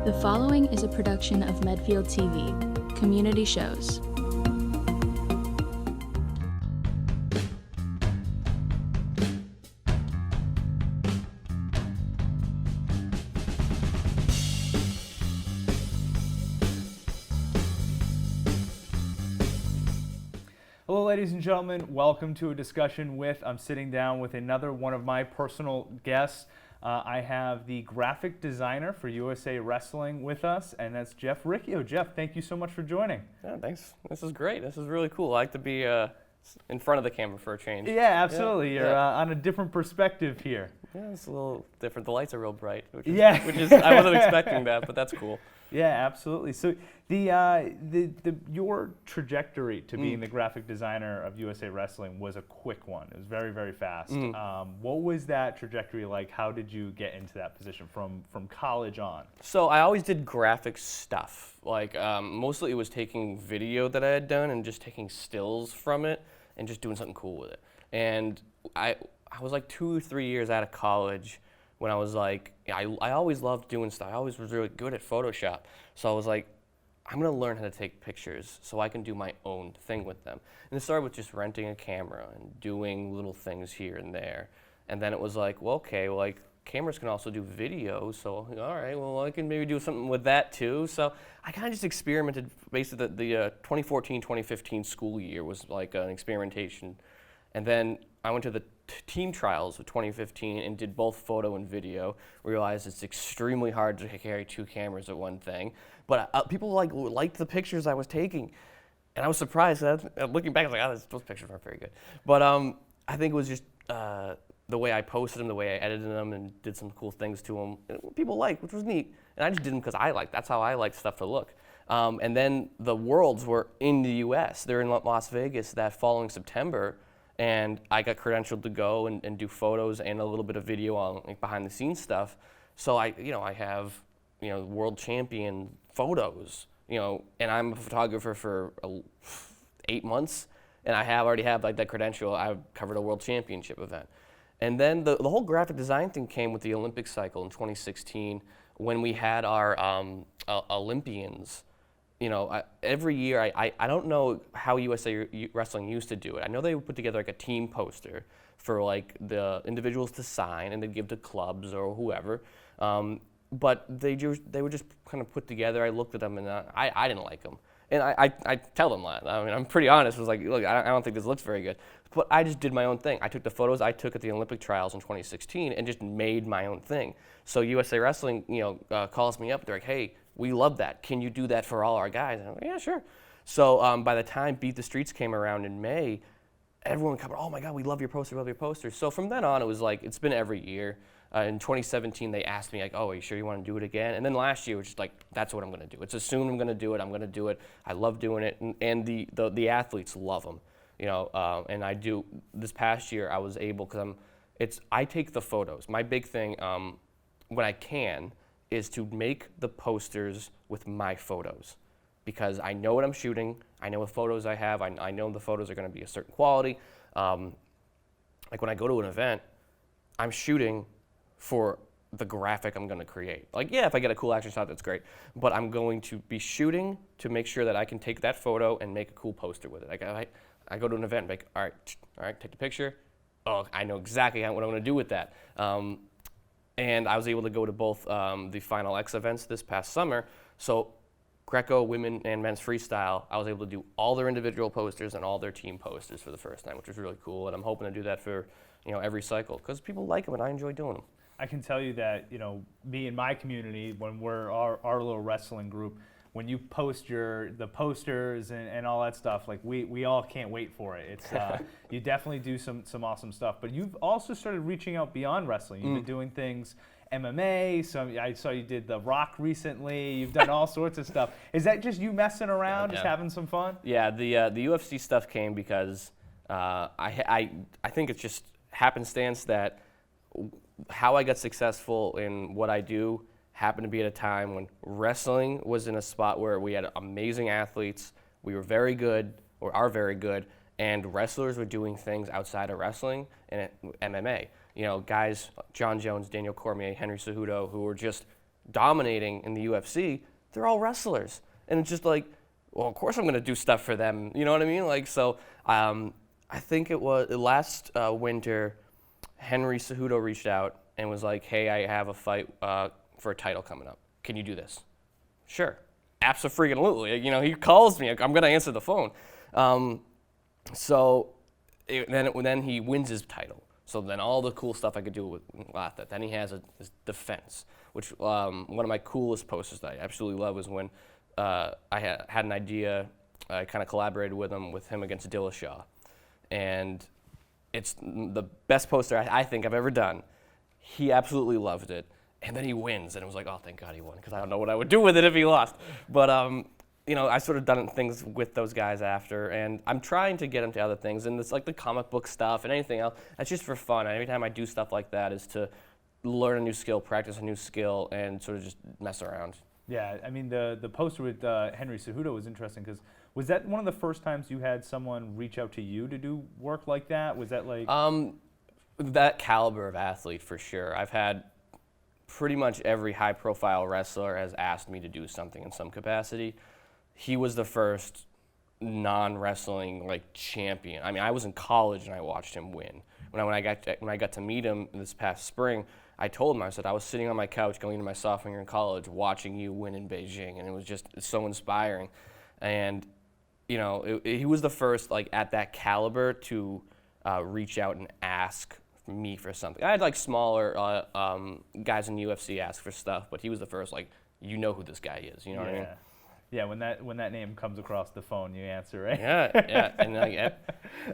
The following is a production of Medfield TV, Community Shows. Hello, ladies and gentlemen. Welcome to a discussion with, I'm sitting down with another one of my personal guests. I have the graphic designer for USA Wrestling with us, and that's Geoffrey Riccio. Jeff, thank you so much for joining. Yeah, thanks. This is great. This is really cool. I like to be in front of the camera for a change. Yeah, absolutely. You're on a different perspective here. Yeah, it's a little different. The lights are real bright, which is I wasn't expecting that, but that's cool. Yeah, absolutely. So your trajectory to being the graphic designer of USA Wrestling was a quick one. It was very, very fast. What was that trajectory like? How did you get into that position from college on? So I always did graphic stuff. Like mostly it was taking video that I had done and just taking stills from it and just doing something cool with it. And I was like 2 or 3 years out of college when I was like, I always loved doing stuff. I always was really good at Photoshop. So I was like, I'm gonna learn how to take pictures so I can do my own thing with them. And it started with just renting a camera and doing little things here and there. And then it was like, well, okay, well, like cameras can also do video. So all right, well, I can maybe do something with that too. So I kind of just experimented. Basically, the 2014-2015 school year was like an experimentation. And then I went to the team trials of 2015 and did both photo and video. Realized it's extremely hard to carry 2 cameras at one thing, but people liked the pictures I was taking, and I was surprised. Looking back, I was like, those pictures weren't very good. But I think it was just the way I posted them, the way I edited them, and did some cool things to them. People liked, which was neat, and I just did them because I liked. That's how I like stuff to look. And then the Worlds were in the U.S. They're in Las Vegas that following September. And I got credentialed to go and do photos and a little bit of video on like, behind the scenes stuff. So I have, world champion photos, and I'm a photographer for 8 months, and I already have like that credential. I covered a world championship event. And then the whole graphic design thing came with the Olympic cycle in 2016 when we had our Olympians. Every year, I don't know how USA Wrestling used to do it. I know they would put together like a team poster for like the individuals to sign and to give to clubs or whoever. But they were just kind of put together. I looked at them and I didn't like them. And I tell them that. I mean, I'm pretty honest. I was like, look, I don't think this looks very good. But I just did my own thing. I took the photos I took at the Olympic trials in 2016 and just made my own thing. So USA Wrestling, calls me up. They're like, hey, we love that. Can you do that for all our guys? And I'm like, yeah, sure. So by the time Beat the Streets came around in May, everyone covered, oh my God, we love your poster, love your poster. So from then on, it was like, it's been every year. In 2017, they asked me like, oh, are you sure you want to do it again? And then last year, it was just like, that's what I'm going to do. It's assumed I'm going to do it. I'm going to do it. I love doing it. And the athletes love them, and I do. This past year, I was able, I take the photos. My big thing, when I can, is to make the posters with my photos because I know what I'm shooting, I know what photos I have, I know the photos are going to be a certain quality. Like when I go to an event, I'm shooting for the graphic I'm going to create. Like, yeah, if I get a cool action shot, that's great, but I'm going to be shooting to make sure that I can take that photo and make a cool poster with it. Like I go to an event and be like, all right, take the picture. Oh, I know exactly what I'm going to do with that. And I was able to go to both the Final X events this past summer. So Greco, women and men's freestyle, I was able to do all their individual posters and all their team posters for the first time, which was really cool. And I'm hoping to do that for every cycle because people like them and I enjoy doing them. I can tell you that, me and my community, when we're our little wrestling group, when you post the posters and all that stuff, like we all can't wait for it. It's you definitely do some awesome stuff. But you've also started reaching out beyond wrestling. You've been doing things MMA. So I saw you did The Rock recently. You've done all sorts of stuff. Is that just you messing around, just having some fun? Yeah, the UFC stuff came because I think it's just happenstance that how I got successful in what I do happened to be at a time when wrestling was in a spot where we had amazing athletes, we were very good, or are very good, and wrestlers were doing things outside of wrestling and MMA. Guys, John Jones, Daniel Cormier, Henry Cejudo, who were just dominating in the UFC, they're all wrestlers. And it's just like, well, of course I'm going to do stuff for them. You know what I mean? Like, so I think it was last winter, Henry Cejudo reached out and was like, hey, I have a fight for a title coming up. Can you do this? Sure. Abso-freaking-lutely. You know, he calls me. I'm going to answer the phone. Then he wins his title. So then all the cool stuff I could do with that. Then he has his defense, which one of my coolest posters that I absolutely love was when I had an idea. I kind of collaborated with him against Dillashaw. And it's the best poster I think I've ever done. He absolutely loved it. And then he wins, and it was like, oh, thank God he won, because I don't know what I would do with it if he lost. But you know, I sort of done things with those guys after, and I'm trying to get them to other things, and it's like the comic book stuff and anything else. That's just for fun. And every time I do stuff like that is to learn a new skill, practice a new skill, and sort of just mess around. Yeah, I mean, the poster with Henry Cejudo was interesting, because was that one of the first times you had someone reach out to you to do work like that? Was that like... that caliber of athlete, for sure. I've had pretty much every high-profile wrestler has asked me to do something in some capacity. He was the first non-wrestling like champion. I mean, I was in college and I watched him win. When I got to meet him this past spring, I told him, I said, I was sitting on my couch going into my sophomore year in college watching you win in Beijing, and it was just so inspiring. And you know, he was the first like at that caliber to reach out and ask me for something. I had like smaller guys in the UFC ask for stuff, but he was the first, like, you know who this guy is, you know what I mean? Yeah, when that name comes across the phone, you answer, right? Yeah, and like,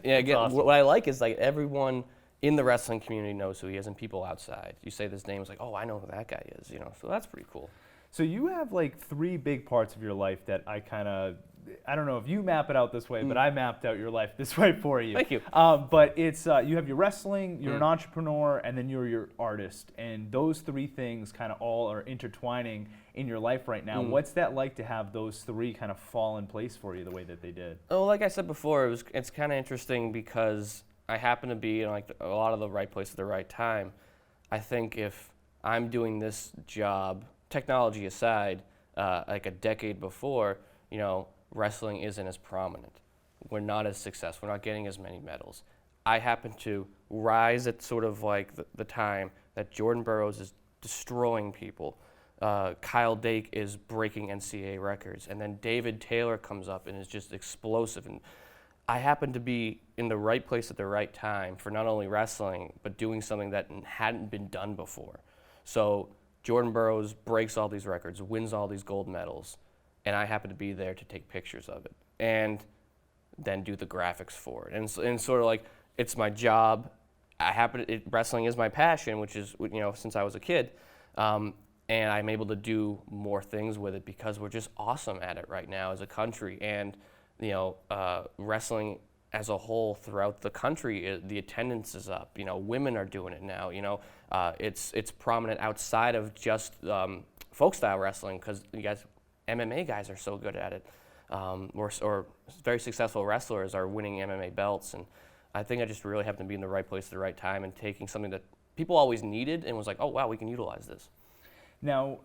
again, awesome. What I like is like everyone in the wrestling community knows who he is, and people outside. You say this name, it's like, oh, I know who that guy is, you know. So that's pretty cool. So you have like 3 big parts of your life that I don't know if you map it out this way, but I mapped out your life this way for you. Thank you. But it's you have your wrestling, you're an entrepreneur, and then you're your artist. And those 3 things kind of all are intertwining in your life right now. What's that like to have those 3 kind of fall in place for you the way that they did? Oh, like I said before, it's kind of interesting because I happen to be in like a lot of the right place at the right time. I think if I'm doing this job, technology aside, like a decade before, you know, wrestling isn't as prominent. We're not as successful. We're not getting as many medals. I happen to rise at sort of like the time that Jordan Burroughs is destroying people. Kyle Dake is breaking NCAA records. And then David Taylor comes up and is just explosive. And I happen to be in the right place at the right time for not only wrestling, but doing something that hadn't been done before. So Jordan Burroughs breaks all these records, wins all these gold medals, and I happen to be there to take pictures of it and then do the graphics for it. And sort of like, it's my job. Wrestling is my passion, which is, you know, since I was a kid. And I'm able to do more things with it because we're just awesome at it right now as a country. And, you know, wrestling as a whole throughout the country, the attendance is up. You know, women are doing it now. You know, it's prominent outside of just folk style wrestling because you guys, MMA guys are so good at it, or very successful wrestlers are winning MMA belts, and I think I just really happened to be in the right place at the right time and taking something that people always needed and was like, oh wow, we can utilize this. Now,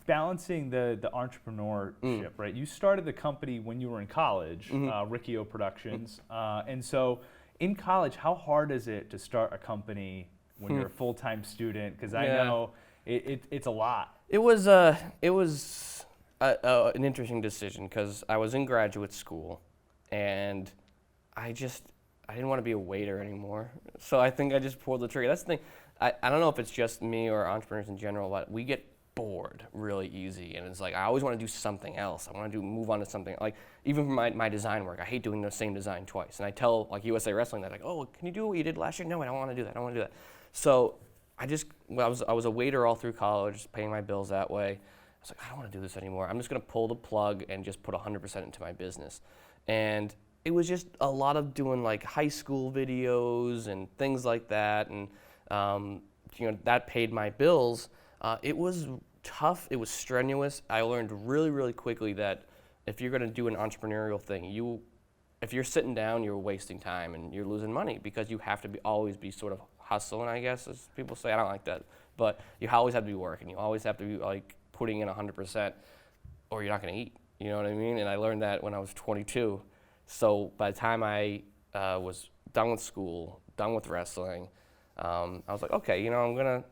balancing the entrepreneurship, right? You started the company when you were in college, Riccio Productions, and so in college, how hard is it to start a company when you're a full-time student? Because I know it's a lot. It was an interesting decision because I was in graduate school and I didn't want to be a waiter anymore. So I think I just pulled the trigger. That's the thing. I don't know if it's just me or entrepreneurs in general, but we get bored really easy. And it's like, I always want to do something else. I want to move on to something. Like, even for my design work, I hate doing the same design twice. And I tell, like, USA Wrestling, they're like, oh, can you do what you did last year? No, I don't want to do that. I don't want to do that. So I was a waiter all through college, paying my bills that way. I was like, I don't want to do this anymore. I'm just going to pull the plug and just put 100% into my business. And it was just a lot of doing like high school videos and things like that. And, you know, that paid my bills. It was tough. It was strenuous. I learned really, really quickly that if you're going to do an entrepreneurial thing, if you're sitting down, you're wasting time and you're losing money because you have to always be sort of hustling, I guess, as people say. I don't like that. But you always have to be working. You always have to be like putting in 100%, or you're not going to eat. You know what I mean? And I learned that when I was 22. So by the time I was done with school, done with wrestling, I was like, okay, you know, I'm going to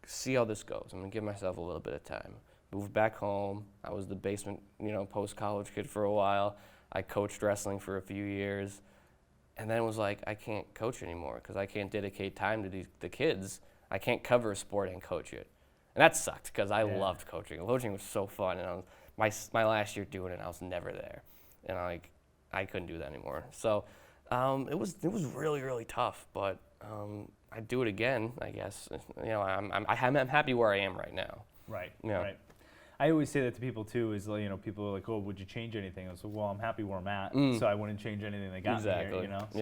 see how this goes. I'm going to give myself a little bit of time. Moved back home. I was the basement, you know, post-college kid for a while. I coached wrestling for a few years. And then it was like, I can't coach anymore because I can't dedicate time to the kids. I can't cover a sport and coach it. And that sucked because I loved coaching. Coaching was so fun. And my last year doing it, I was never there. And I couldn't do that anymore. So it was really, really tough. But I'd do it again, I guess. You know, I'm happy where I am right now. Right, Yeah. right. I always say that to people too. Is you know, people are like, "Oh, would you change anything?" I was like, "Well, I'm happy where I'm at, so I wouldn't change anything that got me here." You know. So,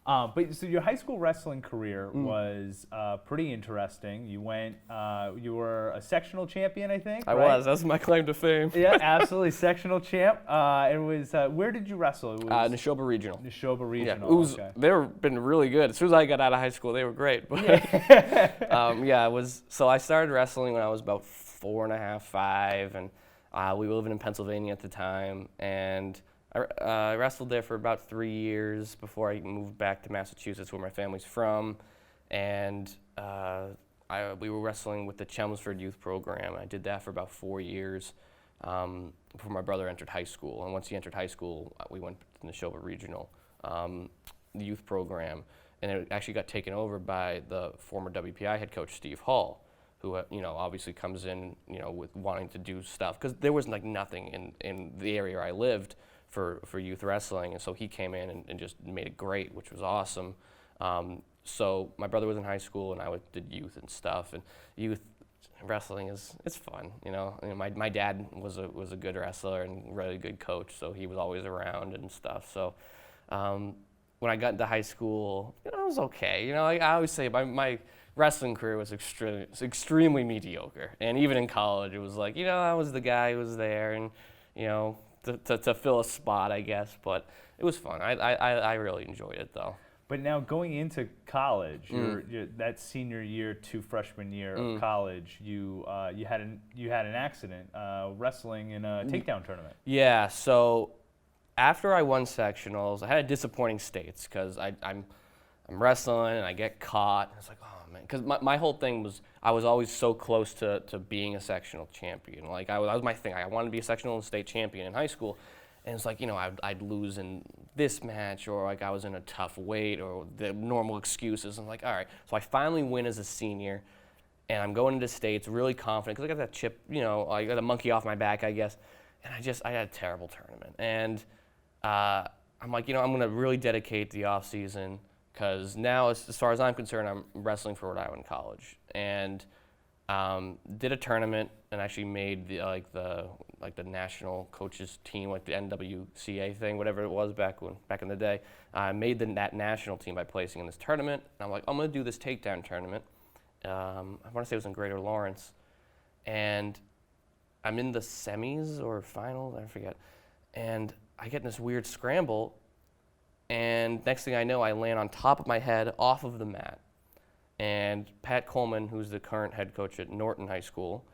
Yeah. but so your high school wrestling career was pretty interesting. You went, you were a sectional champion, I think. I right? was. That's my claim to fame. Yeah, absolutely, sectional champ. It was. Where did you wrestle? It was Neshoba Regional. Neshoba Regional. Yeah, it was. Okay. They've been really good. As soon as I got out of high school, they were great. But yeah, it was. So I started wrestling when I was about 4.5, 5, and we were living in Pennsylvania at the time, and I wrestled there for about 3 years before I moved back to Massachusetts, where my family's from, and we were wrestling with the Chelmsford youth program. I did that for about 4 years before my brother entered high school, and once he entered high school, we went to the Neshoba Regional, the youth program, and it actually got taken over by the former WPI head coach, Steve Hall, who you know, obviously comes in, you know, with wanting to do stuff, because there was like nothing in the area I lived for youth wrestling, and so he came in and just made it great, which was awesome. So my brother was in high school, and I did youth and stuff, and youth wrestling it's fun, you know. I mean, my dad was a good wrestler and really good coach, so he was always around and stuff. So when I got into high school, you know, it was okay. You know, I always say my wrestling career was extremely mediocre, and even in college, it was like, you know, I was the guy who was there, and you know, to fill a spot, I guess. But it was fun. I really enjoyed it though. But now going into college, that senior year to freshman year of college, you had an accident wrestling in a takedown tournament. Yeah. So after I won sectionals, I had disappointing states because I'm wrestling and I get caught. It's like, oh man, because my whole thing was I was always so close to being a sectional champion. Like that was my thing. I wanted to be a sectional and state champion in high school. And it's like, you know, I'd lose in this match, or like I was in a tough weight, or the normal excuses. I'm like, all right. So I finally win as a senior, and I'm going into states really confident because I got that chip, you know, I got a monkey off my back, I guess. And I had a terrible tournament. And I'm like, you know, I'm going to really dedicate the off season because now, as far as I'm concerned, I'm wrestling for Rhode Island College. And did a tournament and actually made the national coaches team, like the NWCA thing, whatever it was back in the day. I made that national team by placing in this tournament. And I'm like, I'm going to do this takedown tournament. I want to say it was in Greater Lawrence, and I'm in the semis or finals, I forget. And I get in this weird scramble, and next thing I know, I land on top of my head off of the mat. And Pat Coleman, who's the current head coach at Norton High School,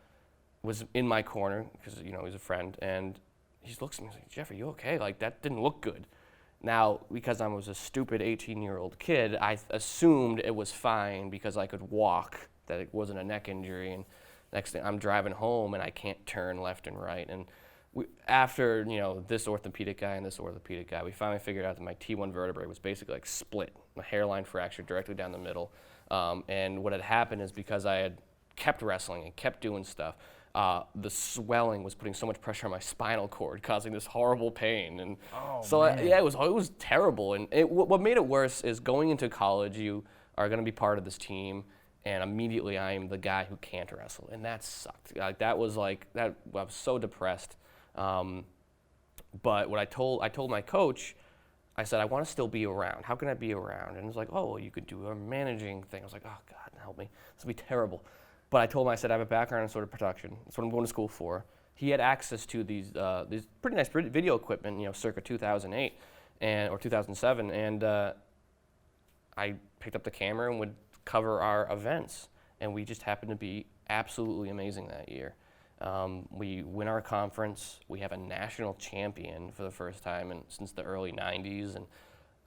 was in my corner because, you know, he's a friend. And he looks at me and he's like, Jeff, are you okay? Like, that didn't look good. Now, because I was a stupid 18-year-old kid, I assumed it was fine because I could walk, that it wasn't a neck injury. And next thing, I'm driving home and I can't turn left and right. And after, you know, this orthopedic guy and this orthopedic guy, we finally figured out that my T1 vertebrae was basically like split, a hairline fracture directly down the middle. And what had happened is because I had kept wrestling and kept doing stuff, the swelling was putting so much pressure on my spinal cord, causing this horrible pain. And it was terrible. And what made it worse is going into college, you are going to be part of this team, and immediately I am the guy who can't wrestle, and that sucked. I was so depressed. But what I told my coach, I said, I want to still be around. How can I be around? And he was like, oh, well, you could do a managing thing. I was like, oh, God, help me. This will be terrible. But I told him, I said, I have a background in sort of production. That's what I'm going to school for. He had access to these pretty nice video equipment, you know, circa 2008 or 2007. And I picked up the camera and would cover our events. And we just happened to be absolutely amazing that year. We win our conference. We have a national champion for the first time since the early 90s, and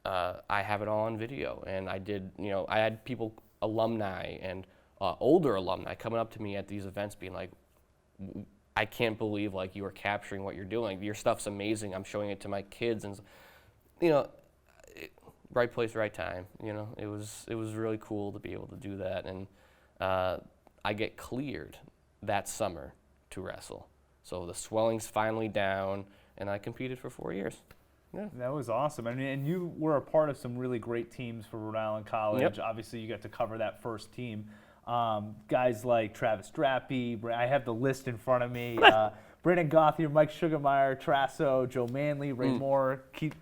I have it all on video. And I had people, alumni and older alumni, coming up to me at these events being like, I can't believe like you are capturing what you're doing. Your stuff's amazing. I'm showing it to my kids, and right place, right time. It was really cool to be able to do that, and I get cleared that summer to wrestle. So the swelling's finally down, and I competed for 4 years. Yeah. That was awesome. I mean, and you were a part of some really great teams for Rhode Island College. Yep. Obviously, you got to cover that first team. Guys like Travis Drappy, I have the list in front of me. Brandon Gauthier, Mike Sugarmeyer, Trasso, Joe Manley, Ray Moore, Keith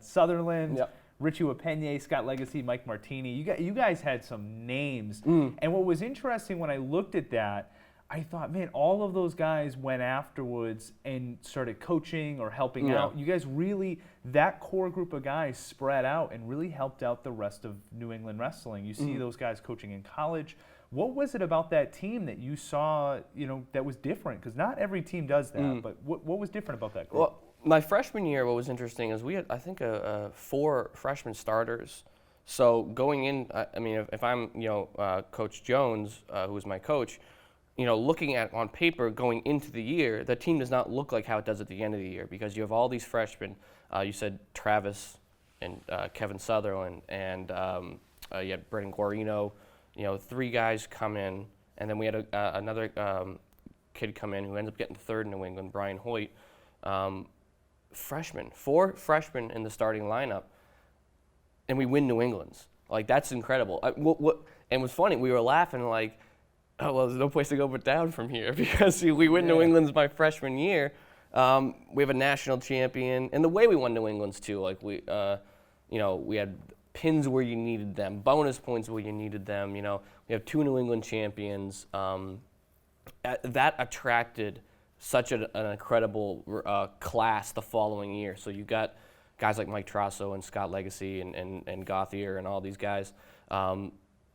Sutherland, Yep. Richie Wapenye, Scott Legacy, Mike Martini. You guys had some names. And what was interesting when I looked at that, I thought, man, all of those guys went afterwards and started coaching or helping out. You guys really, that core group of guys spread out and really helped out the rest of New England wrestling. You see those guys coaching in college. What was it about that team that you saw, that was different? Because not every team does that, but what was different about that group? Well, my freshman year, what was interesting is we had, I think, 4 freshman starters. So going in, I mean, if I'm, Coach Jones, who was my coach, looking at on paper going into the year, the team does not look like how it does at the end of the year, because you have all these freshmen. You said Travis and Kevin Sutherland, and you had Brendan Guarino. 3 guys come in, and then we had another kid come in who ends up getting 3rd in New England, Brian Hoyt. Freshmen, 4 freshmen in the starting lineup, and we win New England's. Like, that's incredible. And what's funny, we were laughing like, oh, well, there's no place to go but down from here, because we win New England's my freshman year. We have a national champion, and the way we won New England's too, like we had pins where you needed them, bonus points where you needed them. We have 2 New England champions. That attracted such an incredible class the following year. So you got guys like Mike Trasso and Scott Legacy and Gauthier and all these guys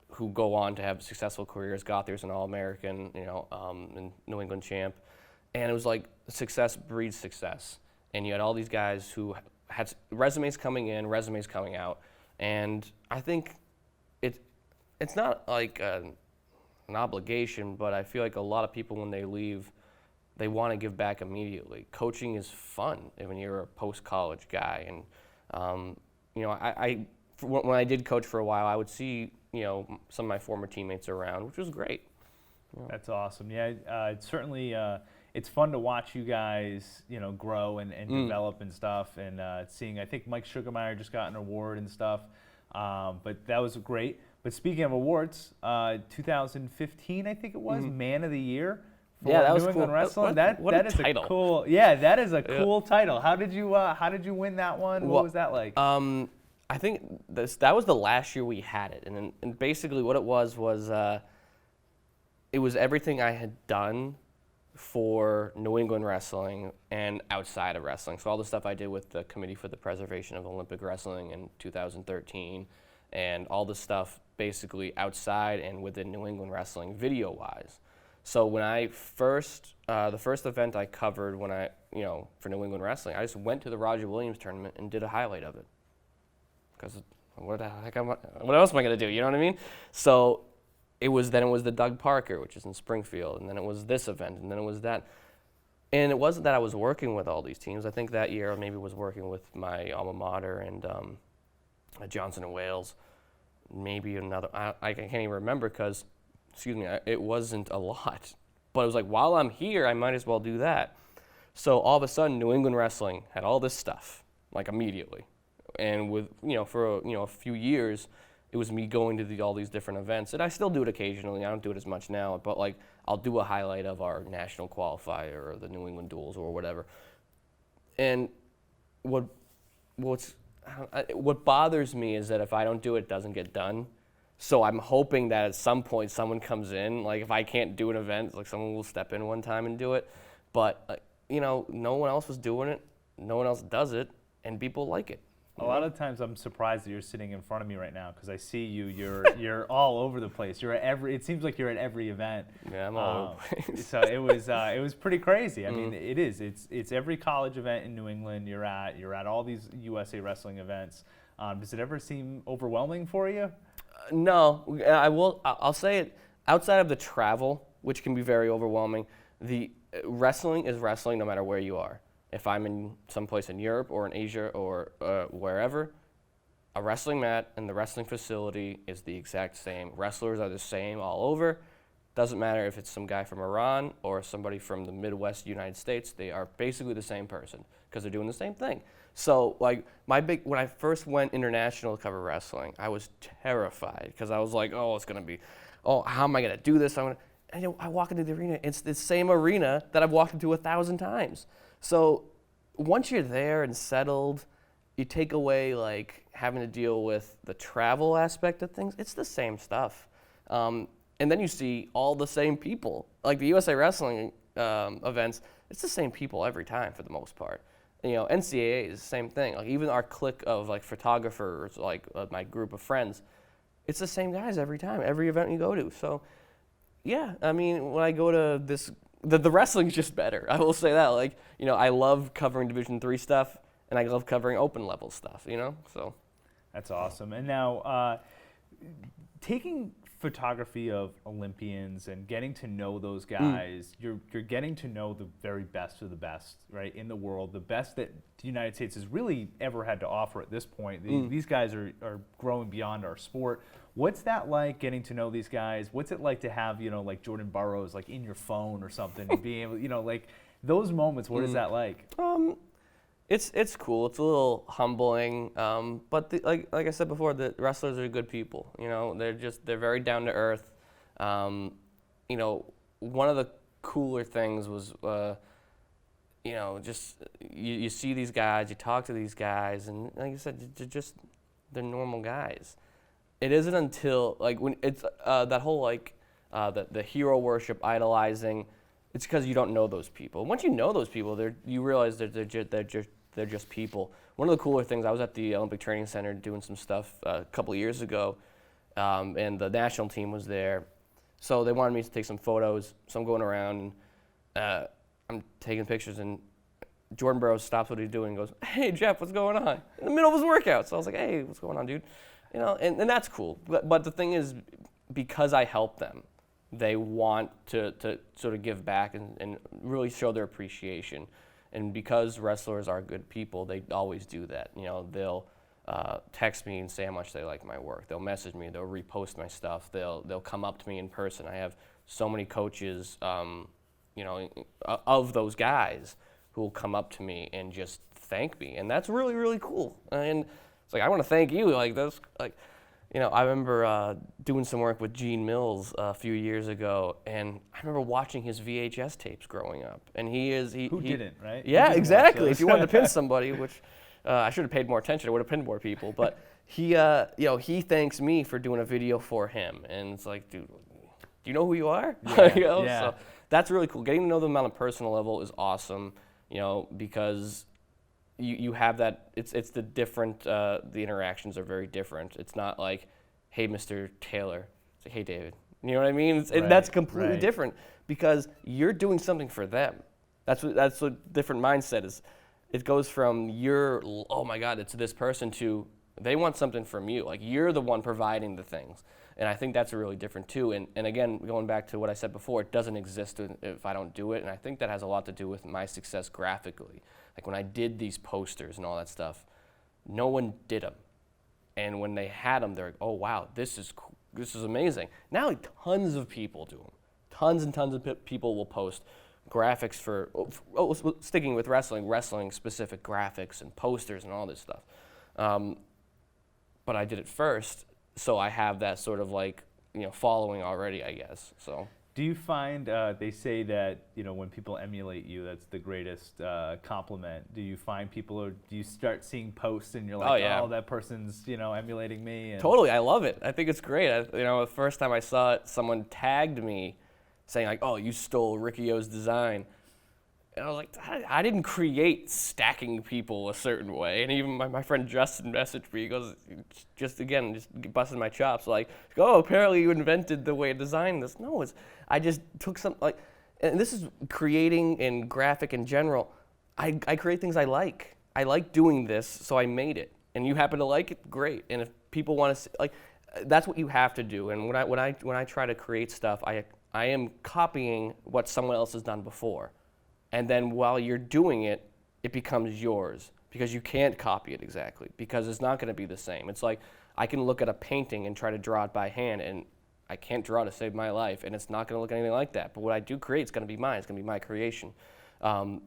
who go on to have successful careers. Gauthier's an All-American, and New England champ. And it was like success breeds success. And you had all these guys who had resumes coming in, resumes coming out. And I think it's not like an obligation, but I feel like a lot of people, when they leave, they want to give back immediately. Coaching is fun when you're a post-college guy. And, when I did coach for a while, I would see, some of my former teammates around, which was great. That's awesome. Yeah, it's certainly it's fun to watch you guys, grow and develop and stuff. And seeing, I think Mike Sugarmeyer just got an award and stuff. But that was great. But speaking of awards, 2015, I think it was, Man of the Year for that was New England cool. Wrestling. What that a is title. a cool. Yeah, that is a cool title. How did you win that one? What was that like? I think that was the last year we had it, and basically what it was it was everything I had done for New England wrestling and outside of wrestling. So all the stuff I did with the Committee for the Preservation of Olympic Wrestling in 2013, and all the stuff basically outside and within New England wrestling video-wise. So when I the first event I covered for New England wrestling, I just went to the Roger Williams tournament and did a highlight of it. Because what else am I going to do? You know what I mean? So it was the Doug Parker, which is in Springfield, and then it was this event, and then it was that. And it wasn't that I was working with all these teams. I think that year I maybe was working with my alma mater and Johnson & Wales, maybe another. I can't even remember because, it wasn't a lot. But it was like, while I'm here, I might as well do that. So all of a sudden, New England wrestling had all this stuff, like immediately. And with, for a few years, it was me going to all these different events. And I still do it occasionally. I don't do it as much now, but like I'll do a highlight of our national qualifier or the New England duels or whatever. And what bothers me is that if I don't do it, it doesn't get done. So I'm hoping that at some point someone comes in, like if I can't do an event, like someone will step in one time and do it. But, no one else was doing it. No one else does it, and people like it. A lot of times I'm surprised that you're sitting in front of me right now because I see you. You're all over the place. You're at every. It seems like you're at every event. Yeah, I'm all over the place. So it was pretty crazy. I mean, it is. It's every college event in New England you're at. You're at all these USA Wrestling events. Does it ever seem overwhelming for you? No, I'll say it. Outside of the travel, which can be very overwhelming, the wrestling is wrestling no matter where you are. If I'm in some place in Europe or in Asia or wherever, a wrestling mat and the wrestling facility is the exact same. Wrestlers are the same all over. Doesn't matter if it's some guy from Iran or somebody from the Midwest United States. They are basically the same person because they're doing the same thing. So like when I first went international to cover wrestling, I was terrified because I was like, oh, it's gonna be, oh, how am I gonna do this? And I walk into the arena. It's the same arena that I've walked into 1,000 times. So once you're there and settled, you take away like having to deal with the travel aspect of things. It's the same stuff. And then you see all the same people. Like the USA Wrestling events, it's the same people every time for the most part. You know, NCAA is the same thing. Like even our clique of like photographers, like my group of friends, it's the same guys every time, every event you go to. So yeah, I mean, when I go to this, the wrestling's just better. I will say that. Like, you know, I love covering Division III stuff, and I love covering open level stuff. You know, so That's awesome. And now, taking photography of Olympians and getting to know those guys, you're getting to know the very best of the best, right, in the world, the best that the United States has really ever had to offer at this point. These guys are growing beyond our sport. What's that like, getting to know these guys? What's it like to have, you know, like Jordan Burroughs, like in your phone or something, and being able, you know, like those moments, what is that like? It's cool. It's a little humbling, but like I said before, the wrestlers are good people. You know, they're very down to earth. You know, one of the cooler things was, you know, just you see these guys, you talk to these guys, and like I said, they're normal guys. It isn't until like when it's that whole like the hero worship, idolizing. It's because you don't know those people. Once you know those people, you realize that they're just people. One of the cooler things, I was at the Olympic Training Center doing some stuff a couple of years ago, and the national team was there. So they wanted me to take some photos. So I'm going around, and I'm taking pictures, and Jordan Burroughs stops what he's doing and goes, "Hey, Jeff, what's going on?" In the middle of his workout. So I was like, "Hey, what's going on, dude?" You know, and that's cool. But the thing is, because I help them, they want to sort of give back and really show their appreciation. And because wrestlers are good people, they always do that. You know, they'll text me and say how much they like my work. They'll message me. They'll repost my stuff. They'll come up to me in person. I have so many coaches, you know, of those guys who will come up to me and just thank me, and that's really, really cool. And it's like, I want to thank you. Like that's like. You know, I remember doing some work with Gene Mills a few years ago, and I remember watching his VHS tapes growing up. And Who didn't, right? Yeah, exactly. If you wanted to pin somebody, which I should have paid more attention, I would have pinned more people. But he, you know, he thanks me for doing a video for him, and it's like, dude, do you know who you are? Yeah, You know? yeah. So that's really cool. Getting to know them on a personal level is awesome. You know, because you have that, it's the different, the interactions are very different. It's not like, hey, Mr. Taylor. It's like, hey, David. You know what I mean? That's completely different because you're doing something for them. That's what different mindset is. It goes from oh my God, it's this person, to they want something from you. Like you're the one providing the things. And I think that's really different too. And again, going back to what I said before, it doesn't exist if I don't do it. And I think that has a lot to do with my success graphically. Like when I did these posters and all that stuff, no one did them. And when they had them, they're like, oh wow, this is cool. This is amazing. Now tons of people do them. Tons and tons of people will post graphics for, sticking with wrestling specific graphics and posters and all this stuff. But I did it first, so I have that sort of like, you know, following already, I guess. So. Do you find, they say that, you know, when people emulate you, that's the greatest compliment. Do you find do you start seeing posts and you're like, oh, that person's, you know, emulating me? And totally, I love it. I think it's great. You know, the first time I saw it, someone tagged me saying like, oh, you stole Riccio's design. And I was like, I didn't create stacking people a certain way. And even my friend Justin messaged me. He goes, just busting my chops. Like, oh, apparently you invented the way to design this. No, I just took some, like, and this is creating and graphic in general. I create things I like. I like doing this, so I made it. And you happen to like it, great. And if people want to see, like, that's what you have to do. And when I try to create stuff, I am copying what someone else has done before. And then while you're doing it, it becomes yours because you can't copy it exactly because it's not going to be the same. It's like I can look at a painting and try to draw it by hand, and I can't draw to save my life, and it's not going to look anything like that. But what I do create is going to be mine. It's going to be my creation.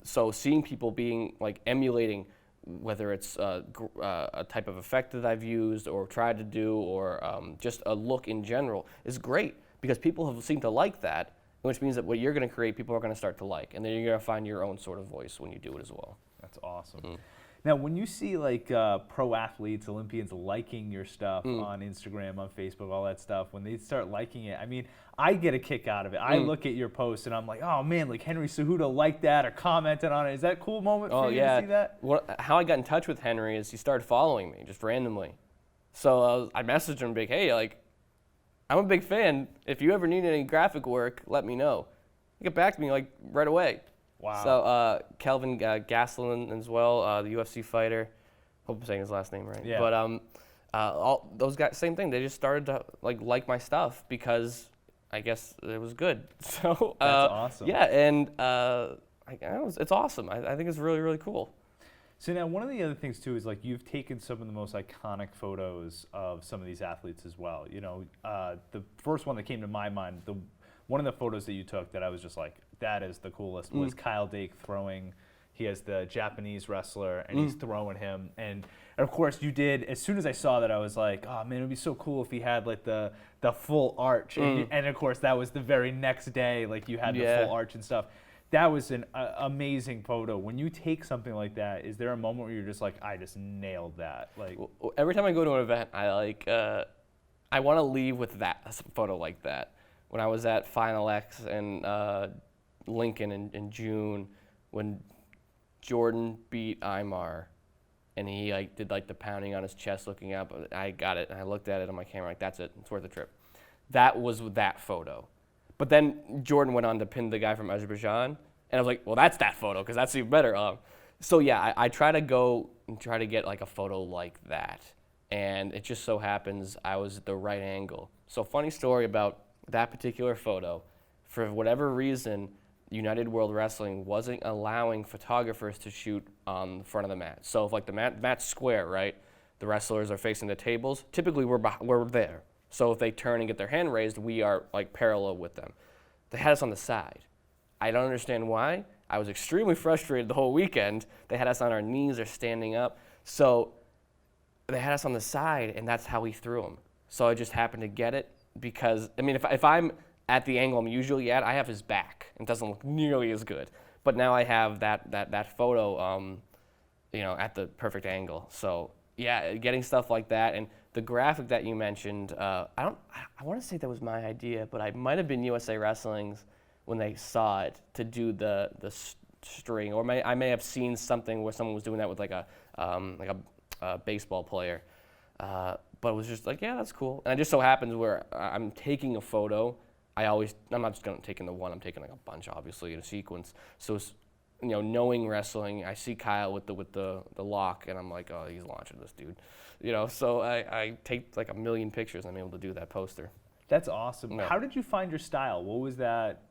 So seeing people being like emulating, whether it's a type of effect that I've used or tried to do, or just a look in general, is great because people have seemed to like that. Which means that what you're going to create, people are going to start to like. And then you're going to find your own sort of voice when you do it as well. That's awesome. Now, when you see like pro athletes, Olympians liking your stuff on Instagram, on Facebook, all that stuff, when they start liking it, I mean, I get a kick out of it. I look at your post and I'm like, oh man, like Henry Cejudo liked that or commented on it. Is that a cool moment for you to see that? How I got in touch with Henry is he started following me just randomly. So I messaged him, hey, like, I'm a big fan. If you ever need any graphic work, let me know. He got back to me like right away. Wow. So Kelvin Gastelum as well, the UFC fighter. Hope I'm saying his last name right. Yeah. But all those guys, same thing. They just started to like my stuff because I guess it was good. So that's awesome. Yeah, and it's awesome. I think it's really, really cool. So now one of the other things too is like you've taken some of the most iconic photos of some of these athletes as well. You know, the first one that came to my mind, one of the photos that you took that I was just like, that is the coolest, was Kyle Dake throwing. He has the Japanese wrestler and he's throwing him. And of course you did, as soon as I saw that, I was like, oh man, it would be so cool if he had like the full arch. And of course that was the very next day, like you had the full arch and stuff. That was an amazing photo. When you take something like that, is there a moment where you're just like, I just nailed that? Like every time I go to an event, I want to leave with a photo like that. When I was at Final X in Lincoln in June, when Jordan beat Aymar, and he like did like the pounding on his chest, looking up, I got it, and I looked at it on my camera, like that's it, it's worth the trip. That was that photo. But then Jordan went on to pin the guy from Azerbaijan, and I was like, well, that's that photo, because that's even better. So yeah, I try to go and try to get like a photo like that, and it just so happens I was at the right angle. So funny story about that particular photo, for whatever reason, United World Wrestling wasn't allowing photographers to shoot on the front of the mat. So if like the mat's square, right, the wrestlers are facing the tables, typically we're there. So if they turn and get their hand raised, we are like parallel with them. They had us on the side. I don't understand why. I was extremely frustrated the whole weekend. They had us on our knees or standing up. So they had us on the side, and that's how we threw them. So I just happened to get it because, I mean, if I'm at the angle I'm usually at, I have his back. It doesn't look nearly as good. But now I have that photo, at the perfect angle. So yeah, getting stuff like that. And the graphic that you mentioned, I want to say that was my idea, but I might have been USA Wrestling's when they saw it to do the string, or I may have seen something where someone was doing that with like a baseball player, but it was just like, yeah, that's cool. And it just so happens where I'm taking a photo, I'm not just taking the one, I'm taking like a bunch, obviously, in a sequence. So it's, knowing wrestling, I see Kyle with the lock, and I'm like, oh, he's launching this dude. So I take like a million pictures, and I'm able to do that poster. That's awesome. Yeah. How did you find your style? What was that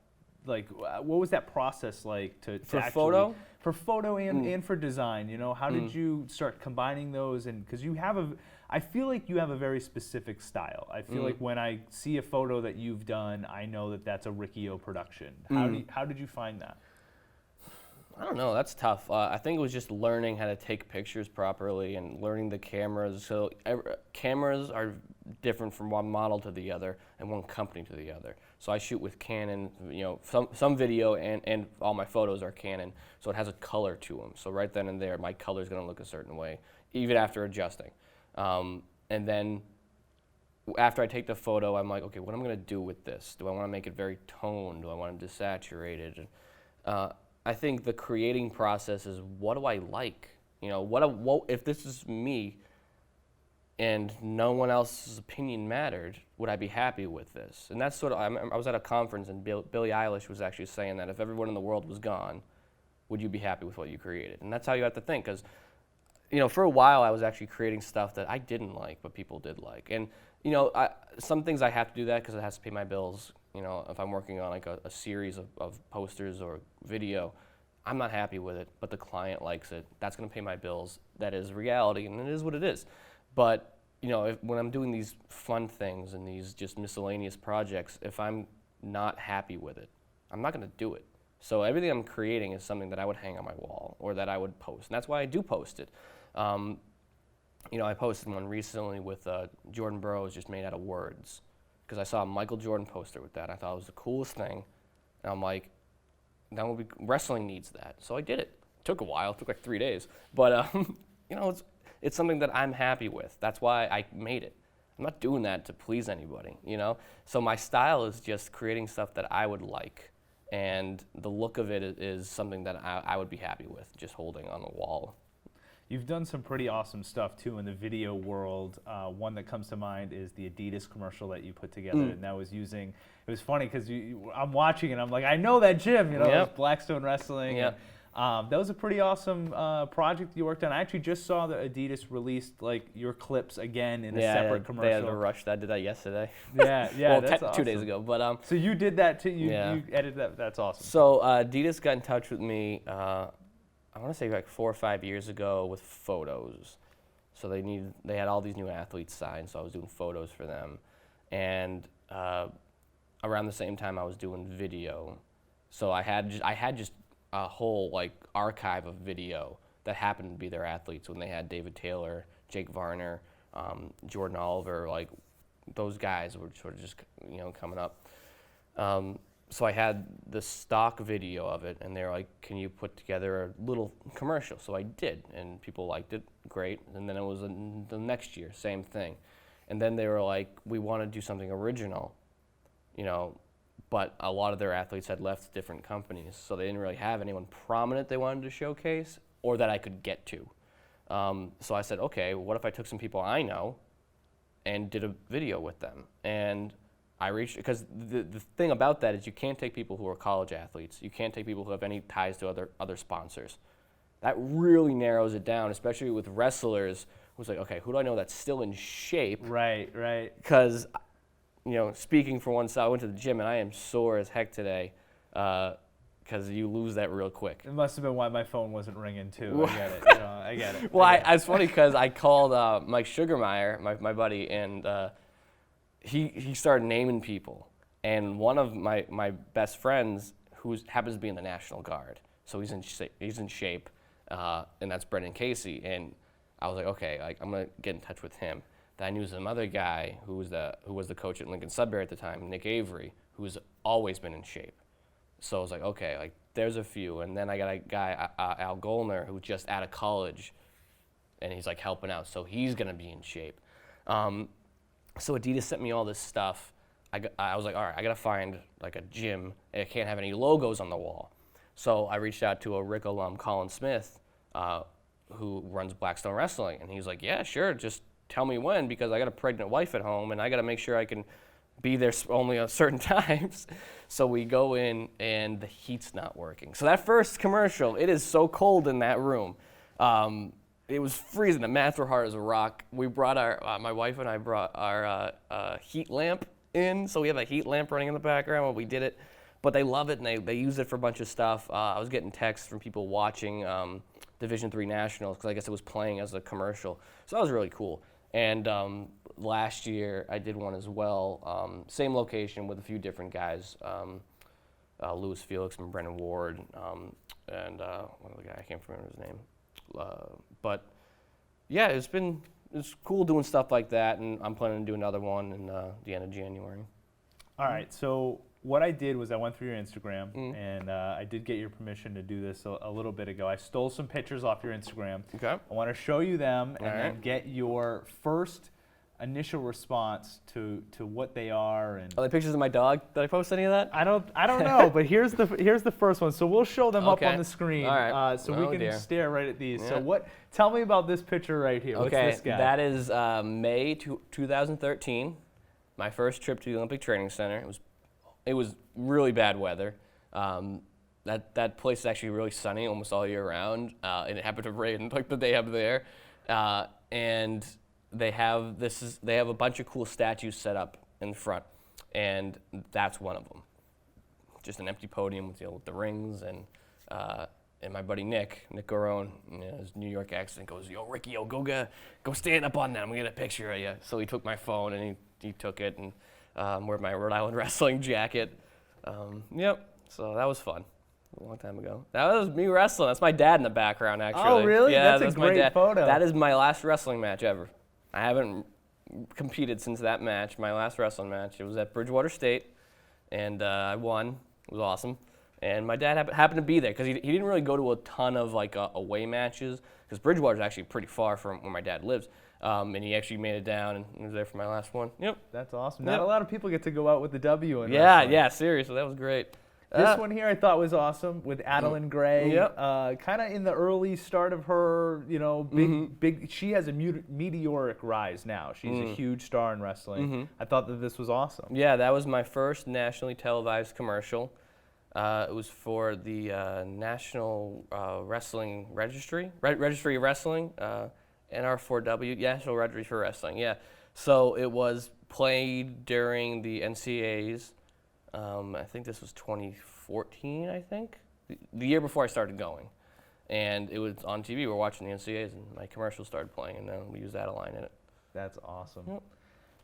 like? What was that process like for photo? For photo and for design, how did you start combining those? And because I feel like you have a very specific style. I feel like when I see a photo that you've done, I know that that's a Riccio production. How did you find that? I don't know, that's tough. I think it was just learning how to take pictures properly and learning the cameras. So cameras are different from one model to the other and one company to the other. So I shoot with Canon, some video and all my photos are Canon, so it has a color to them. So right then and there, my color's gonna look a certain way, even after adjusting. And then after I take the photo, I'm like, okay, what am I gonna do with this? Do I wanna make it very toned? Do I want it desaturated? I think the creating process is, what do I like? You know, what if this is me and no one else's opinion mattered, would I be happy with this? And that's sort of, I was at a conference and Billie Eilish was actually saying that if everyone in the world was gone, would you be happy with what you created? And that's how you have to think, because, you know, for a while I was actually creating stuff that I didn't like, but people did like. And, you know, some things I have to do that because it has to pay my bills. You know, if I'm working on like a series of posters or video, I'm not happy with it, but the client likes it. That's gonna pay my bills. That is reality, and it is what it is. But, you know, when I'm doing these fun things and these just miscellaneous projects, if I'm not happy with it, I'm not going to do it. So everything I'm creating is something that I would hang on my wall or that I would post. And that's why I do post it. You know, I posted one recently with Jordan Burroughs just made out of words, because I saw a Michael Jordan poster with that. I thought it was the coolest thing. And I'm like, that would be, wrestling needs that. So I did it. It took a while. It took like 3 days. But, you know, it's something that I'm happy with. That's why I made it. I'm not doing that to please anybody, you know? So my style is just creating stuff that I would like. And the look of it is something that I would be happy with, just holding on the wall. You've done some pretty awesome stuff too in the video world. One that comes to mind is the Adidas commercial that you put together, and that was using. It was funny because I'm watching it. I'm like, I know that gym, you know, Yep. it was Blackstone Wrestling. Yep. And, that was a pretty awesome project you worked on. I actually just saw that Adidas released like your clips again in a separate commercial. They had to rush that. I did that yesterday. Yeah, well, that's awesome. 2 days ago. But so you did that too. You Yeah. edited that. That's awesome. So Adidas got in touch with me. I want to say like 4 or 5 years ago with photos. So they had all these new athletes signed, so I was doing photos for them. And around the same time I was doing video. So I had just a whole like archive of video that happened to be their athletes when they had David Taylor, Jake Varner, Jordan Oliver, like those guys were sort of just, you know, coming up. So I had the stock video of it, and they're like, can you put together a little commercial? So I did, and people liked it, great. And then it was the next year, same thing. And then they were like, we want to do something original, you know, but a lot of their athletes had left different companies, so they didn't really have anyone prominent they wanted to showcase or that I could get to. So I said, okay, what if I took some people I know and did a video with them? And I reached, because the thing about that is you can't take people who are college athletes. You can't take people who have any ties to other sponsors. That really narrows it down, especially with wrestlers who's like, okay, who do I know that's still in shape? Right. Because, you know, speaking for one side, I went to the gym and I am sore as heck today because you lose that real quick. It must have been why my phone wasn't ringing too. I get it. You know, I get it. Well, it's funny because I called Mike Sugarmeyer, my buddy, and he started naming people. And one of my best friends, who happens to be in the National Guard, so he's in shape, and that's Brendan Casey. And I was like, okay, like I'm gonna get in touch with him. Then I knew some other guy who was the coach at Lincoln Sudbury at the time, Nick Avery, who's always been in shape. So I was like, okay, like there's a few. And then I got a guy, Al Golner, who's just out of college, and he's like helping out, so he's gonna be in shape. So Adidas sent me all this stuff. I was like, all right, I gotta find like a gym, and it can't have any logos on the wall. So I reached out to a Rick alum, Colin Smith, who runs Blackstone Wrestling, and he's like, yeah, sure, just tell me when, because I got a pregnant wife at home, and I gotta make sure I can be there only at certain times. So we go in, and the heat's not working. So that first commercial, it is so cold in that room. It was freezing. The mats were hard as a rock. We brought my wife and I brought our heat lamp in, so we have a heat lamp running in the background while we did it. But they love it, and they use it for a bunch of stuff. I was getting texts from people watching Division III Nationals, because I guess it was playing as a commercial. So that was really cool. And last year, I did one as well, same location with a few different guys, Louis Felix and Brendan Ward, and one other guy, I can't remember his name. But yeah, it's cool doing stuff like that, and I'm planning to do another one in the end of January. All right, so what I did was I went through your Instagram, and I did get your permission to do this a little bit ago. I stole some pictures off your Instagram. Okay. I want to show you them and All then right. get your first initial response to what they are? And Are there pictures of my dog? Did I post any of that? I don't know, but here's the first one. So we'll show them up Okay. on the screen, All right. so Oh, we can dear. stare right at these. Yeah. So tell me about this picture right here. Okay, What's this guy? that is May 2013. My first trip to the Olympic Training Center. It was really bad weather. That place is actually really sunny almost all year round, and it happened to rain like the day I'm there. And they have a bunch of cool statues set up in front, and that's one of them. Just an empty podium with the rings, and my buddy Nick Garone, his New York accent goes, "Yo, Ricky, go stand up on that. I'm gonna get a picture of you." So he took my phone and he took it, and wore my Rhode Island wrestling jacket. Yep. So that was fun. A long time ago. That was me wrestling. That's my dad in the background, actually. Oh, really? Yeah, That's a my great dad. photo. That is my last wrestling match ever. I haven't competed since that match. My last wrestling match. It was at Bridgewater State, and I won. It was awesome. And my dad happened to be there because he didn't really go to a ton of away matches because Bridgewater is actually pretty far from where my dad lives. And he actually made it down and was there for my last one. Yep. That's awesome. Yep. Not a lot of people get to go out with the W in Yeah, wrestling. yeah, seriously, that was great. This one here I thought was awesome with Adeline Gray. Yep. Kind of in the early start of her, big. She has a meteoric rise now. She's a huge star in wrestling. I thought that this was awesome. Yeah, that was my first nationally televised commercial. It was for the National Wrestling Registry, Registry of Wrestling, NR4W, National Registry for Wrestling. Yeah, so it was played during the NCAAs. I think this was 2014, I think, the year before I started going. And it was on TV, we were watching the NCAAs, and my commercial started playing, and then we used Adeline in it. That's awesome. Yep.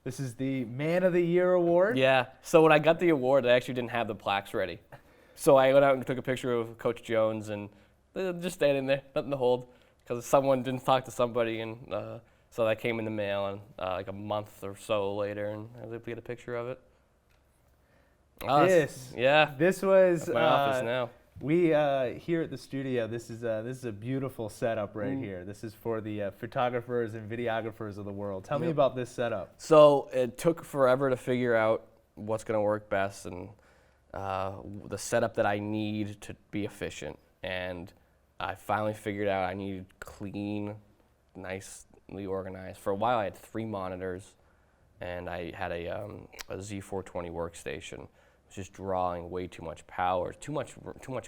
This is the Man of the Year award. Yeah, so when I got the award, I actually didn't have the plaques ready. So I went out and took a picture of Coach Jones, and they were just standing there, nothing to hold, because someone didn't talk to somebody, and so that came in the mail, and like a month or so later, and I was able to get a picture of it. This was That's my office now. We here at the studio. This is a beautiful setup right here. This is for the photographers and videographers of the world. Tell me about this setup. So it took forever to figure out what's going to work best and the setup that I need to be efficient. And I finally figured out I needed clean, nicely organized. For a while, I had 3 monitors, and I had a Z420 workstation. Just drawing way too much power, too much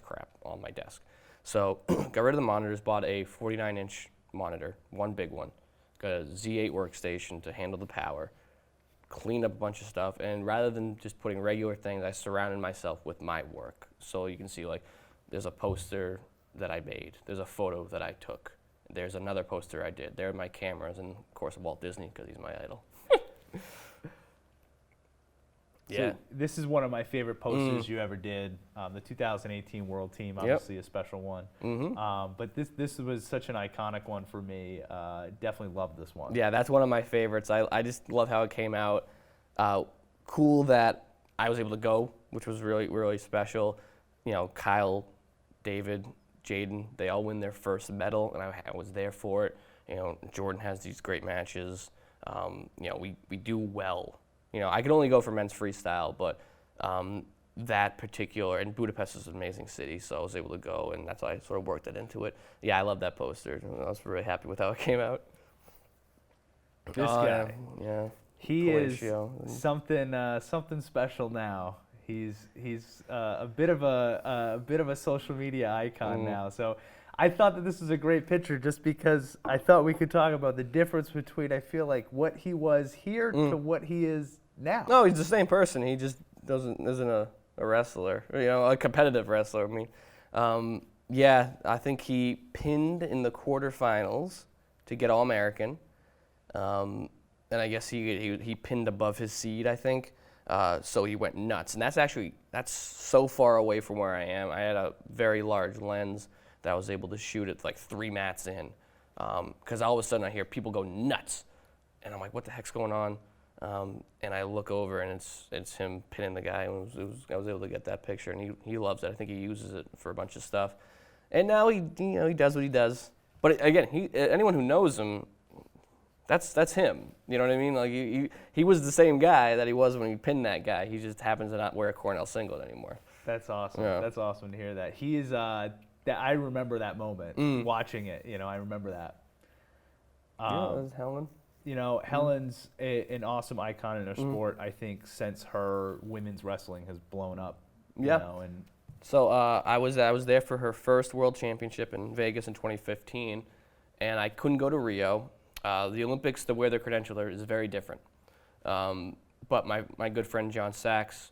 crap on my desk. So got rid of the monitors, bought a 49-inch monitor, one big one, got a Z8 workstation to handle the power, cleaned up a bunch of stuff, and rather than just putting regular things, I surrounded myself with my work. So you can see there's a poster that I made, there's a photo that I took, there's another poster I did, there are my cameras, and of course Walt Disney because he's my idol. Yeah. So this is one of my favorite posters you ever did. The 2018 World Team, obviously a special one. But this was such an iconic one for me. Definitely loved this one. Yeah, that's one of my favorites. I just love how it came out. Cool that I was able to go, which was really, really special. Kyle, David, Jaden, they all win their first medal, and I was there for it. Jordan has these great matches. We do well. I could only go for men's freestyle, but that particular, and Budapest is an amazing city, so I was able to go, and that's why I sort of worked it into it. Yeah, I love that poster. I was really happy with how it came out. This guy, yeah, he Horatio. is something special now. He's a bit of a social media icon now. So I thought that this was a great picture just because I thought we could talk about the difference between, I feel like, what he was here to what he is now. No, he's the same person. He just isn't a wrestler, a competitive wrestler. Yeah, I think he pinned in the quarterfinals to get All-American, and I guess he pinned above his seed, I think. So he went nuts, and that's so far away from where I am. I had a very large lens that I was able to shoot it like 3 mats in, because all of a sudden I hear people go nuts, and I'm like, what the heck's going on? And I look over, and it's him pinning the guy. And I was able to get that picture, and he loves it. I think he uses it for a bunch of stuff, and now he does what he does. But again, anyone who knows him, that's him. You know what I mean? Like he was the same guy that he was when he pinned that guy. He just happens to not wear a Cornell singlet anymore. That's awesome. Yeah. That's awesome to hear that. He is. That I remember that moment watching it. You know, I remember that. Yeah, that was Helen. You know, Helen's an awesome icon in our sport. I think since her women's wrestling has blown up. Yeah. You know, and So I was there for her first World Championship in Vegas in 2015, and I couldn't go to Rio. The Olympics, the way they're credentialed is very different. But my good friend John Sachs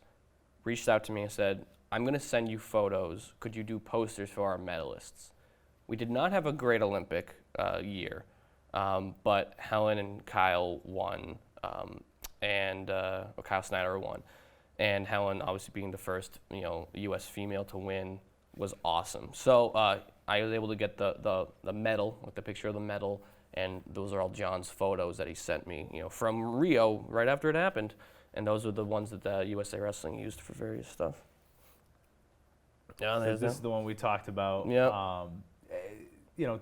reached out to me and said, I'm going to send you photos. Could you do posters for our medalists? We did not have a great Olympic year, but Helen and Kyle won, or Kyle Snyder won. And Helen, obviously being the first, U.S. female to win, was awesome. So I was able to get the medal, with the picture of the medal, and those are all John's photos that he sent me, from Rio right after it happened. And those are the ones that the USA Wrestling used for various stuff. Yeah, this is the one we talked about. Yeah.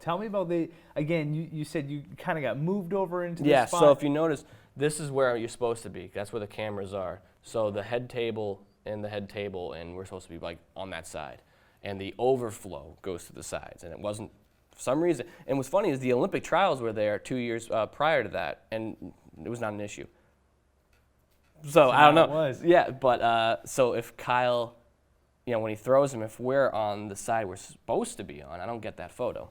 Tell me about you said you kind of got moved over into this spot. Yeah, so if you notice, this is where you're supposed to be. That's where the cameras are. So the head table, and we're supposed to be like on that side. And the overflow goes to the sides, and it wasn't, for some reason. And what's funny is the Olympic trials were there 2 years prior to that, and it was not an issue. So I don't know. It was. Yeah, but so if Kyle, when he throws him, if we're on the side we're supposed to be on, I don't get that photo.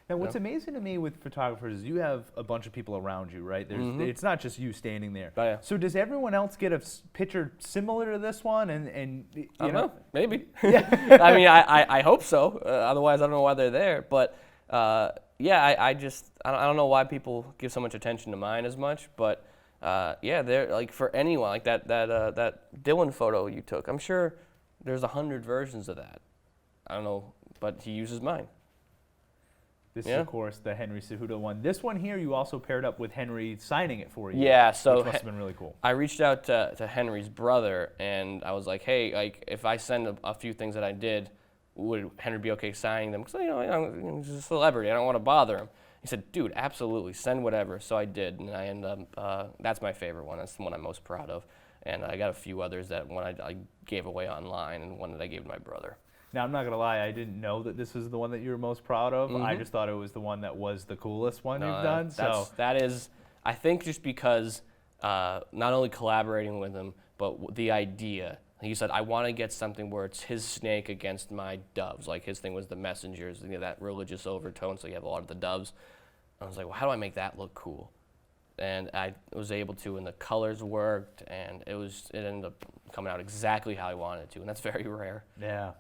Now, what's amazing to me with photographers is you have a bunch of people around you, right? It's not just you standing there. Oh, yeah. So does everyone else get a picture similar to this one? And I don't know. Maybe. Yeah. I mean, I hope so. Otherwise, I don't know why they're there. But I don't know why people give so much attention to mine as much. But they're like, for anyone, like that Dylan photo you took. I'm sure there's 100 versions of that. I don't know, but he uses mine. This is, of course, the Henry Cejudo one. This one here, you also paired up with Henry signing it for you. Yeah, so which must have been really cool. I reached out to Henry's brother, and I was like, hey, like if I send a few things that I did, would Henry be okay signing them? Because he's a celebrity. I don't want to bother him. He said, dude, absolutely, send whatever. So I did, and I ended up, that's my favorite one. That's the one I'm most proud of. And I got a few others that one I gave away online, and one that I gave to my brother. Now, I'm not going to lie, I didn't know that this was the one that you were most proud of. I just thought it was the one that was the coolest one you've done. That is, I think, just because not only collaborating with him, but the idea. He said, I want to get something where it's his snake against my doves. Like his thing was the messengers, that religious overtone, so you have a lot of the doves. I was like, well, how do I make that look cool? And I was able to, and the colors worked, and it ended up coming out exactly how I wanted it to, and that's very rare. Yeah.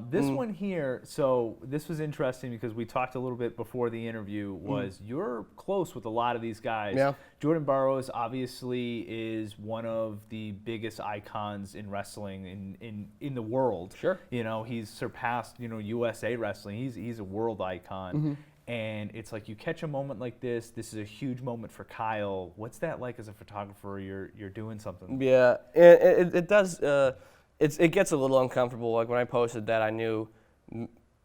This one here, so this was interesting because we talked a little bit before the interview, was you're close with a lot of these guys. Yeah. Jordan Burroughs obviously is one of the biggest icons in wrestling in the world. Sure. He's surpassed, USA Wrestling. He's a world icon. And it's like you catch a moment like this. This is a huge moment for Kyle. What's that like as a photographer? You're doing something. Yeah, it does. It gets a little uncomfortable. Like when I posted that, I knew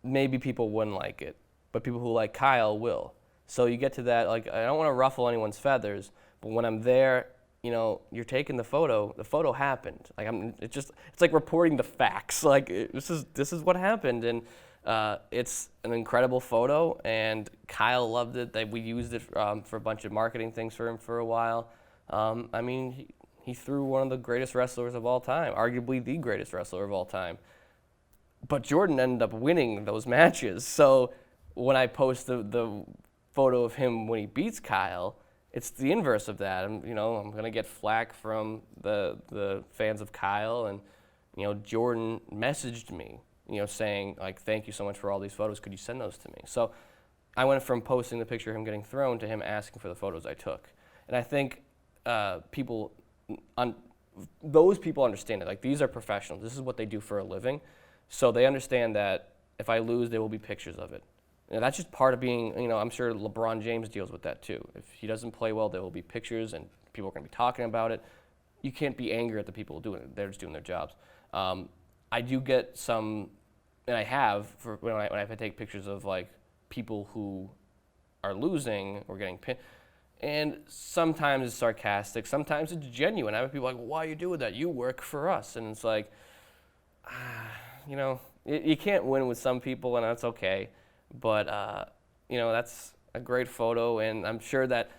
maybe people wouldn't like it, but people who like Kyle will. So you get to that, like I don't want to ruffle anyone's feathers, but when I'm there, you're taking the photo. The photo happened. Like it's like reporting the facts. Like this is what happened, and it's an incredible photo. And Kyle loved it. We used it for a bunch of marketing things for him for a while. He threw one of the greatest wrestlers of all time, arguably the greatest wrestler of all time. But Jordan ended up winning those matches. So when I post the photo of him when he beats Kyle, it's the inverse of that. I'm going to get flack from the fans of Kyle. And, Jordan messaged me, saying, like, thank you so much for all these photos. Could you send those to me? So I went from posting the picture of him getting thrown to him asking for the photos I took. And I think those people understand it. Like, these are professionals. This is what they do for a living. So they understand that if I lose, there will be pictures of it. And that's just part of being, I'm sure LeBron James deals with that too. If he doesn't play well, there will be pictures and people are going to be talking about it. You can't be angry at the people doing it. They're just doing their jobs. I do get some, and I have, when I take pictures of like people who are losing or getting pinned. And sometimes it's sarcastic, sometimes it's genuine. I have people like, why are you doing that? You work for us. And it's like, you know, you can't win with some people, and that's okay. But, you know, that's a great photo, and I'm sure that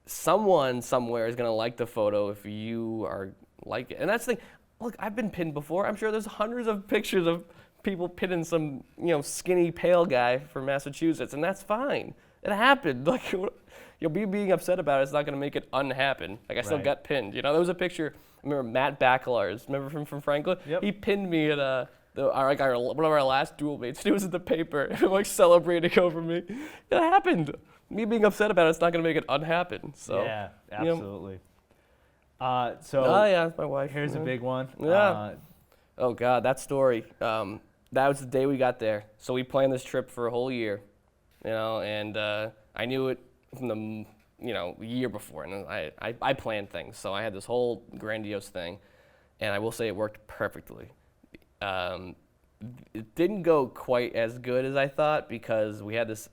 someone somewhere is going to like the photo if you are like it. And that's the thing. Look, I've been pinned before. I'm sure there's hundreds of pictures of people pinning some, you know, skinny, pale guy from Massachusetts, and that's fine. It happened. Like, you know, being upset about it is not going to make it unhappen. Like, I still got pinned. You know, there was a picture. I remember Matt Bacalars. Remember from Franklin? Yep. He pinned me at one of our last duel mates. It was in the paper, like celebrating over me. It happened. Me being upset about it's not going to make it unhappen. So yeah, absolutely. So oh yeah, my wife. here's a big one. Yeah. Oh God, that story. That was the day we got there. So we planned this trip for a whole year, you know, and I knew it from the year before, and I planned things. So I had this whole grandiose thing, and I will say it worked perfectly. It didn't go quite as good as I thought because we had this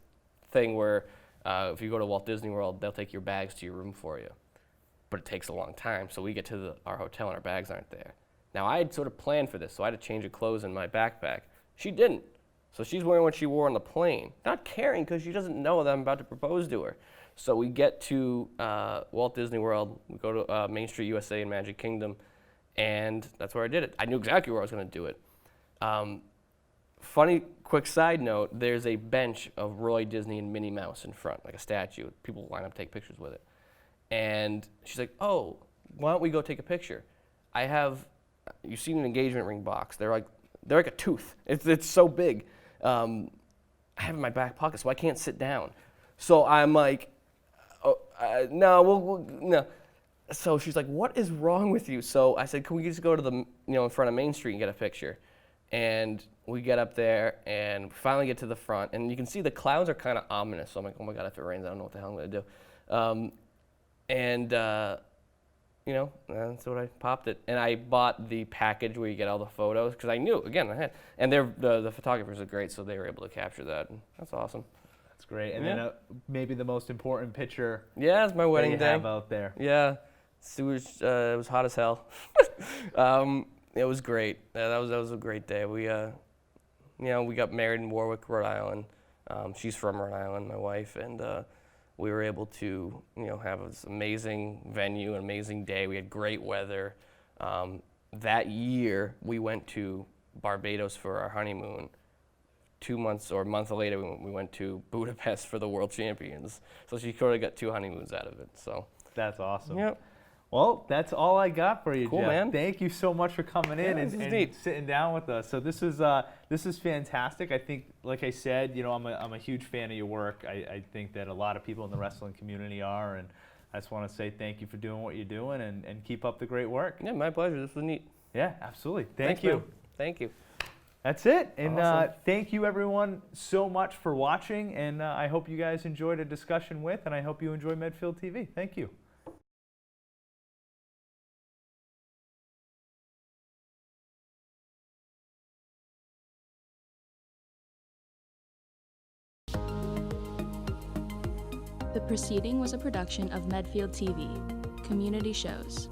thing where if you go to Walt Disney World, they'll take your bags to your room for you. But it takes a long time, so we get to our hotel and our bags aren't there. Now, I had sort of planned for this, so I had to change of clothes in my backpack. She didn't. So she's wearing what she wore on the plane, not caring because she doesn't know that I'm about to propose to her. So we get to Walt Disney World, we go to Main Street USA in Magic Kingdom, and that's where I did it. I knew exactly where I was going to do it. Funny, quick side note, there's a bench of Roy Disney and Minnie Mouse in front, like a statue. People line up to take pictures with it. And she's like, oh, why don't we go take a picture? You've seen an engagement ring box. They're like a tooth. It's so big. I have it in my back pocket, so I can't sit down. So I'm like, no. So she's like, what is wrong with you? So I said, can we just go to the, in front of Main Street and get a picture? And we get up there and finally get to the front, and you can see the clouds are kind of ominous. So I'm like, oh my God, if it rains, I don't know what the hell I'm gonna do. That's what I popped it. And I bought the package where you get all the photos because I knew, again, and the photographers are great, so they were able to capture that. And that's awesome. That's great. And then maybe the most important picture. Yeah, it's my wedding that you day. have out there. Yeah, it was hot as hell. It was great. That was a great day. We got married in Warwick, Rhode Island. She's from Rhode Island, my wife, and we were able to, have this amazing venue, an amazing day. We had great weather. That year, we went to Barbados for our honeymoon. 2 months or a month later, we went to Budapest for the World Champions. So she sort of got 2 honeymoons out of it. So that's awesome. Yep. Well, that's all I got for you, cool, Jeff. Man. Thank you so much for coming in and sitting down with us. So this is fantastic. I think, like I said, I'm a huge fan of your work. I think that a lot of people in the wrestling community are, and I just want to say thank you for doing what you're doing and keep up the great work. Yeah, my pleasure. This was neat. Yeah, absolutely. Thanks, you. Man. Thank you. That's it. And awesome. Thank you, everyone, so much for watching. And I hope you guys enjoyed a discussion with, and I hope you enjoy Medfield TV. Thank you. The proceeding was a production of Medfield TV, Community Shows.